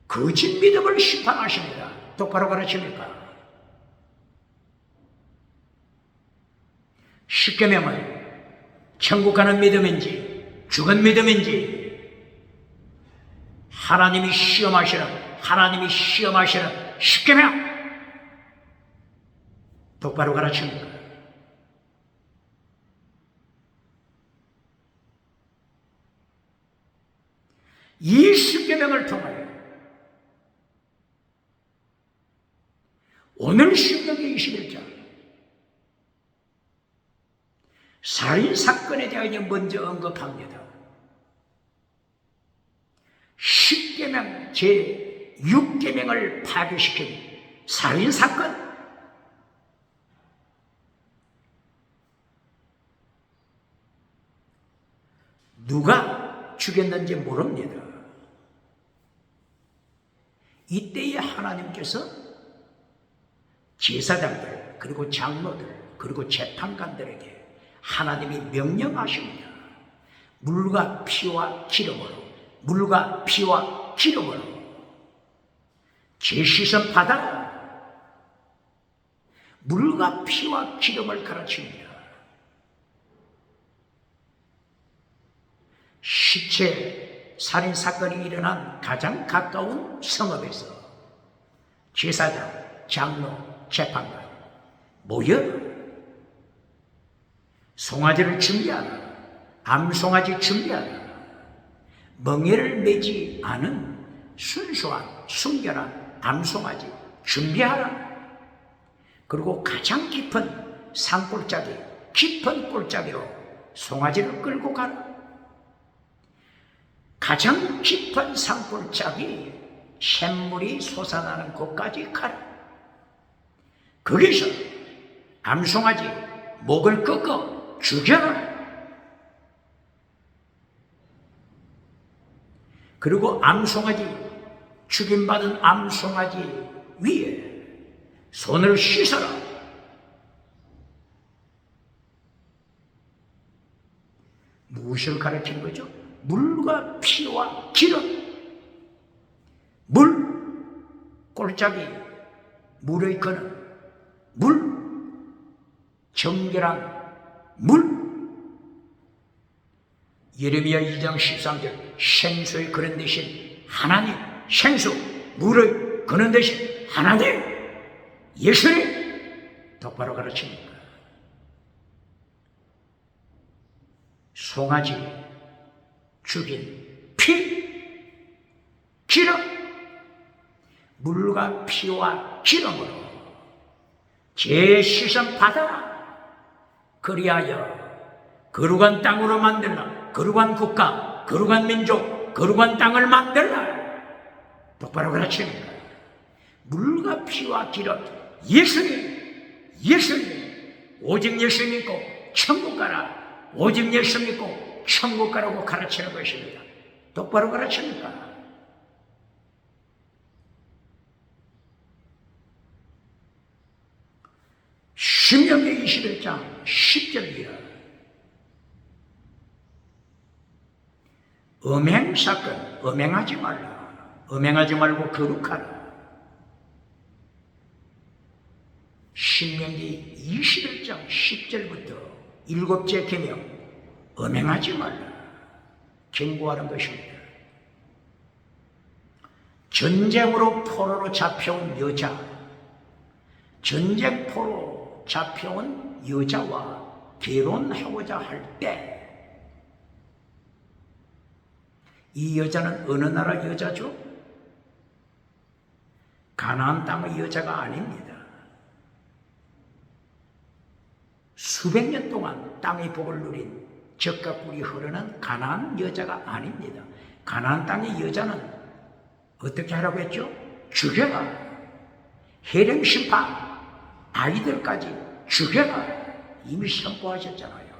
거짓 믿음을 심판하십니다. 똑바로 가르칩니까? 십계명은 천국 가는 믿음인지 죽은 믿음인지 하나님이 시험하시는 십계명 똑바로 가르칩니까? 이 십계명을 통하여 오늘 신명기 21장 살인사건에 대하여 먼저 언급합니다. 십계명 제6계명을 파괴시킨 살인사건. 누가 죽였는지 모릅니다. 이때에 하나님께서 제사장들 그리고 장로들 그리고 재판관들에게 하나님이 명령하십니다. 물과 피와 기름으로 제시선 받아라. 물과 피와 기름을 가르칩니다. 시체 살인사건이 일어난 가장 가까운 성읍에서 제사장, 장로, 재판관 모여 송아지를 준비하라. 암송아지 준비하라. 멍에를 매지 않은 순수한 순결한 암송아지 준비하라. 그리고 가장 깊은 산골짜기, 깊은 골짜기로 송아지를 끌고 가라. 가장 깊은 산골짜기, 샘물이 솟아나는 곳까지 가라. 거기서 암송아지 목을 꺾어 죽여라. 그리고 암송아지, 죽임받은 암송아지 위에 손을 씻어라. 무엇을 가르치는 거죠? 물과 피와 기름. 물, 골짜기, 물의 근원, 물, 정결한 물. 예레미야 2장 13절 생수의 근원 대신 하나님, 생수, 물의 근원 대신 하나님, 예수님. 똑바로 가르칩니다. 송아지 죽인 피, 기름, 물과 피와 기름으로 제시선 받아라. 그리하여 거룩한 땅으로 만들라. 거룩한 국가, 거룩한 민족, 거룩한 땅을 만들라. 똑바로 가르칩니다. 물과 피와 기름, 예수님, 예수님, 오직 예수 믿고 천국 가라. 오직 예수 믿고 천국 가라고 가르치는 것입니다. 똑바로 가르칩니까? 신명기 21장 10절이야. 음행사건, 음행하지 말라. 음행하지 말고 거룩하라. 신명기 21장 10절부터 일곱째 계명 음행하지 말라. 경고하는 것입니다. 전쟁으로 포로로 잡혀온 여자, 전쟁포로 잡혀온 여자와 결혼하고자 할 때 이 여자는 어느 나라 여자죠? 가나안 땅의 여자가 아닙니다. 수백 년 동안 땅의 복을 누린 젖과 꿀이 흐르는 가나안 여자가 아닙니다. 가나안 땅의 여자는 어떻게 하라고 했죠? 죽여라. 해령 심판, 아이들까지 죽여라. 이미 선포하셨잖아요.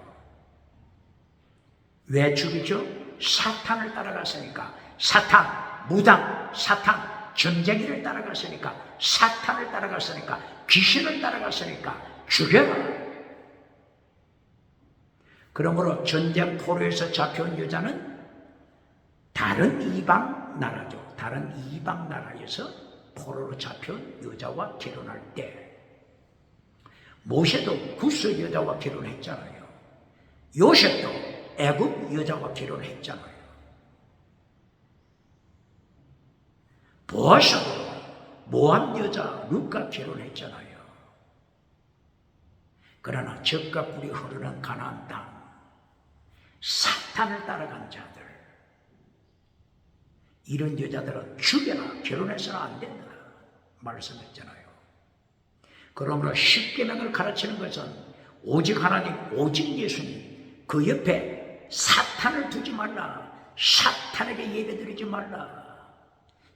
왜 죽이죠? 사탄을 따라갔으니까. 사탄, 무당, 사탄, 전쟁이를 따라갔으니까. 사탄을 따라갔으니까. 귀신을 따라갔으니까 죽여라. 그러므로 전쟁 포로에서 잡혀온 여자는 다른 이방 나라죠. 다른 이방 나라에서 포로로 잡혀온 여자와 결혼할 때 모세도 구스 여자와 결혼했잖아요. 요셉도 애굽 여자와 결혼했잖아요. 보아스도 모압 여자 룻과 결혼했잖아요. 그러나 젖과 꿀이 흐르는 가나안 땅, 사탄을 따라간 자들, 이런 여자들은 죽여라. 결혼해서는 안 된다 말씀했잖아요. 그러므로 십계명을 가르치는 것은 오직 하나님, 오직 예수님, 그 옆에 사탄을 두지 말라. 사탄에게 예배드리지 말라.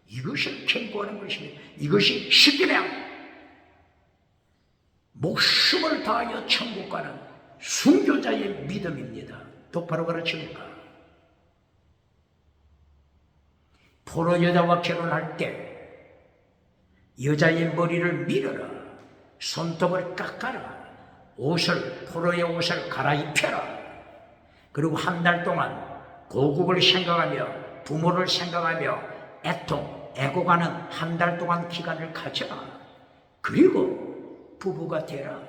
이것을 경고하는 것입니다. 이것이 십계명. 목숨을 다하여 천국 가는 순교자의 믿음입니다. 똑바로 가르치니까. 포로 여자와 결혼할 때 여자의 머리를 밀어라. 손톱을 깎아라. 포로의 옷을 갈아입혀라. 그리고 한 달 동안 고국을 생각하며 부모를 생각하며 애고가는 한 달 동안 기간을 가져라. 그리고 부부가 되라.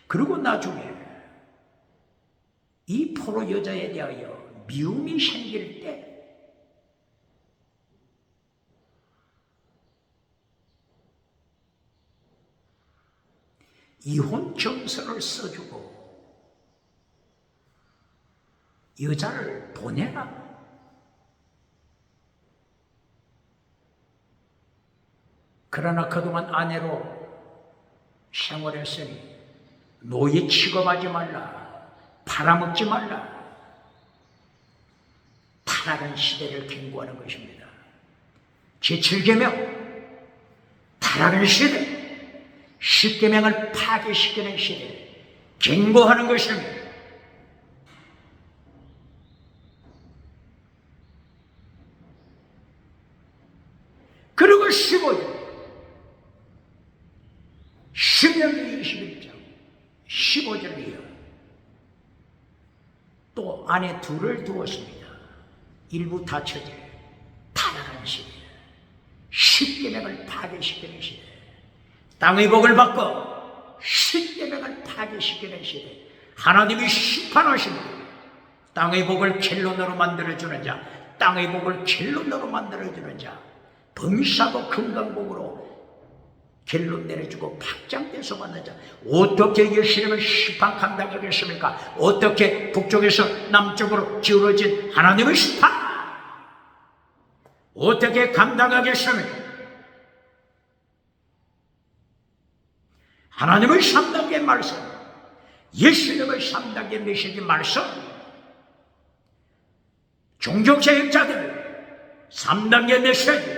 그리고 나중에 이 포로 여자에 대하여 미움이 생길 때 이혼 정서를 써주고 여자를 보내라. 그러나 그동안 아내로 생활했으니 노예 취급하지 말라. 팔아먹지 말라. 타락한 시대를 경고하는 것입니다. 제7계명 타락한 시대, 10계명을 파괴시키는 시대 경고하는 것입니다. 그리고 15절 신명기 21장 15절이요. 또 안에 둘을 두었습니다. 일부 다처제 타락한 시대, 10계명을 파괴시키는 시대, 땅의 복을 받고 10계명을 파괴시키는 시대, 하나님이 심판하십니다. 땅의 복을 켈론으로 만들어주는 자, 땅의 복을 켈론으로 만들어주는 자, 범사고 건강복으로 결론 내려주고 박장돼서 받는 자, 어떻게 예수님을 심판 감당하겠습니까? 어떻게 북쪽에서 남쪽으로 기울어진 하나님의 심판 어떻게 감당하겠습니까? 하나님의 3단계 말씀, 예수님의 3단계 메시지 말씀, 종교개혁자들 3단계 메시지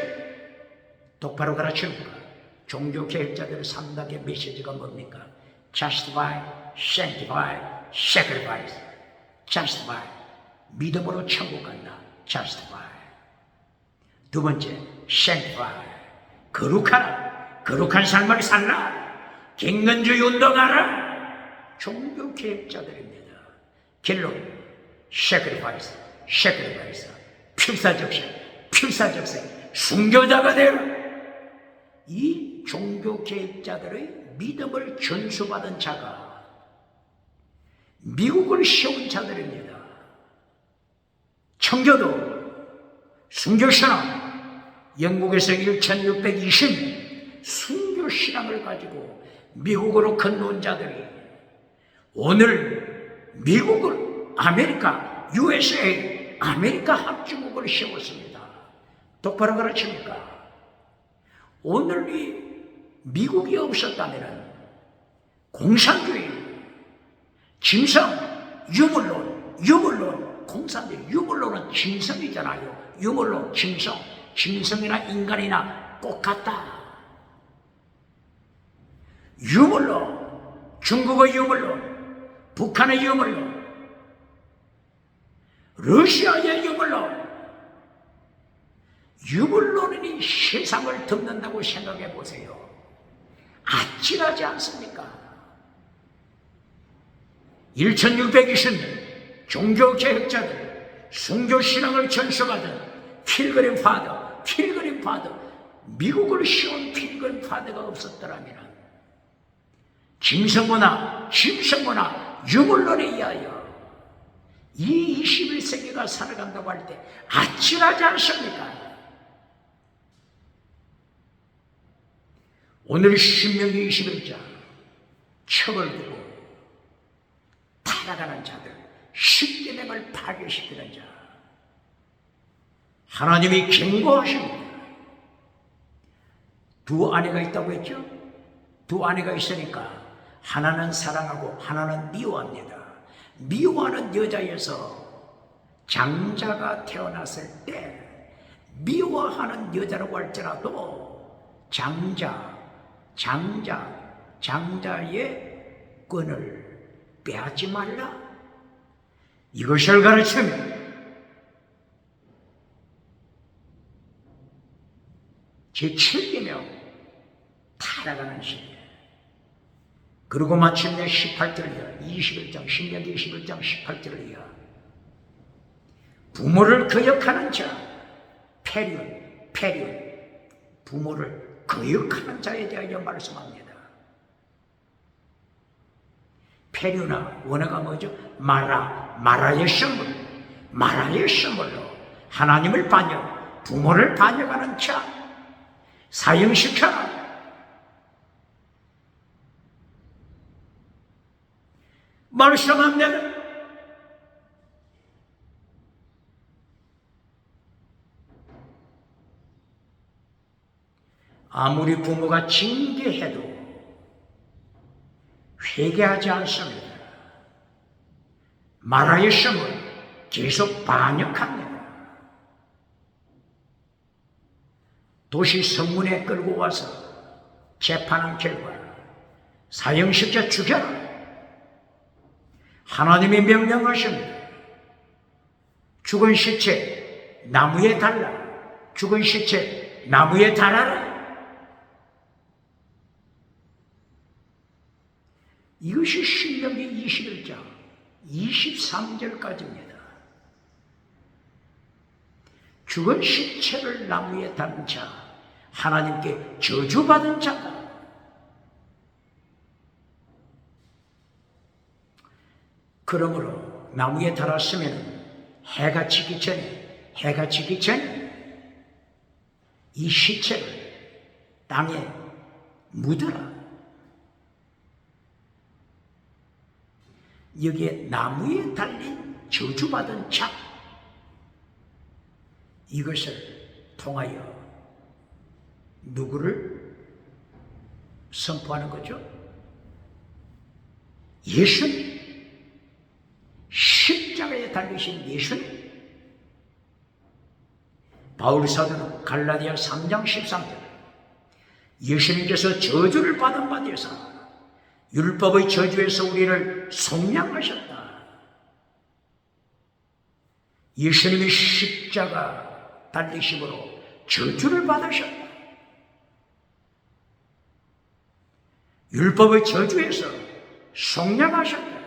똑바로 가르칩니다. 종교개혁자들의 3단계 메시지가 뭡니까? Justify, Sanctify, Sacrifice. Justify, 믿음으로 천국 간다. Justify. 두 번째, Sanctify, 거룩하라. 거룩한 삶을 살라. 갱년주의 운동하라. 종교개혁자들입니다. 결론, Sacrifice, Sacrifice. 필사적생, 순교자가 되라. 이 종교개혁자들의 믿음을 전수받은 자가 미국을 세운 자들입니다. 청교도, 순교신앙, 영국에서 1620 순교신앙을 가지고 미국으로 건너온 자들이 오늘 미국을 아메리카, USA, 아메리카 합중국을 세웠습니다. 똑바로 가르칩니까? 오늘 이 미국이 없었다면 공산주의, 짐승, 유물론, 공산주의, 유물론은 짐승이잖아요. 유물론, 짐승이나 인간이나 똑같다. 유물론, 중국의 유물론, 북한의 유물론, 러시아의 유물론, 유물론이 세상을 덮는다고 생각해 보세요. 아찔하지 않습니까? 1620년 종교개혁자들, 순교신앙을 전수받은 필그림 파더, 미국을 세운 필그림 파더가 없었더라면 짐승문화, 유물론에 의하여 이 21세기가 살아간다고 할 때 아찔하지 않습니까? 오늘 신명기 21장 척을 두고 타락하는 자들, 십계명을 파괴시키는 자, 하나님이 경고하십니다. 두 아내가 있다고 했죠? 두 아내가 있으니까 하나는 사랑하고 하나는 미워합니다. 미워하는 여자에서 장자가 태어났을 때 미워하는 여자라고 할지라도 장자의 끈을 빼앗지 말라. 이것을 가르치면 제7계명 타락하는 시대. 그리고 마침내 18절이야. 21장, 신명기 21장 18절이야. 부모를 거역하는 자, 폐륜, 부모를 거역하는 자에 대하여 말씀합니다. 폐륜아, 원어가 뭐죠? 마라의 선물로 하나님을 반역, 부모를 반역하는 자, 사형시켜라. 말씀합니다. 아무리 부모가 징계해도 회개하지 않습니다. 마라의 성을 계속 반역합니다. 도시 성문에 끌고 와서 재판한 결과 사형시켜 죽여라. 하나님이 명령하십니다. 죽은 시체 나무에 달라. 죽은 시체 나무에 달아라. 이것이 신명기 21장 23절까지입니다. 죽은 시체를 나무에 달은 자, 하나님께 저주받은 자다. 그러므로 나무에 달았으면 해가 지기 전에 이 시체를 땅에 묻어라. 여기에 나무에 달린 저주받은 자, 이것을 통하여 누구를 선포하는 거죠? 예수님, 십자가에 달리신 예수님. 바울 사도는 갈라디아 3장 13절, 예수님께서 저주를 받은 바 되사 율법의 저주에서 우리를 속량하셨다. 예수님이 십자가 달리심으로 저주를 받으셨다. 율법의 저주에서 속량하셨다.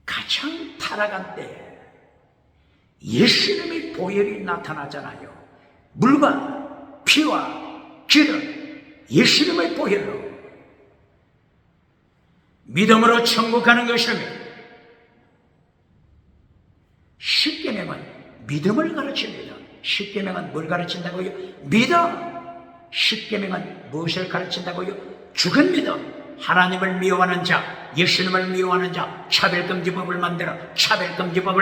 가장 타락한 때 예수님의 보혈이 나타나잖아요. 물과 피와 기름, 예수님의 보혈로 믿음으로 천국 가는 것입니다. 십계명은 믿음을 가르칩니다. 십계명은 뭘 가르친다고요? 믿음. 십계명은 무엇을 가르친다고요? 죽은 믿음. 하나님을 미워하는 자, 예수님을 미워하는 자, 차별금지법을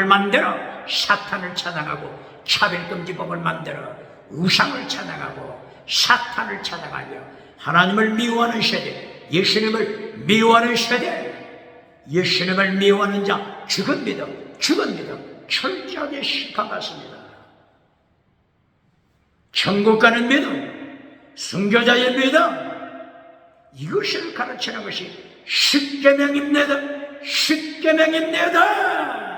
만들어 사탄을 찾아가고, 차별금지법을 만들어 우상을 찾아가고 사탄을 찾아가며 하나님을 미워하는 세대, 예수님을 미워하는 세대, 예수님을 미워하는 자, 죽은 믿음 철저하게 심판받습니다. 천국 가는 믿음, 순교자의 믿음, 이것을 가르치는 것이 십계명입니다. 십계명입니다.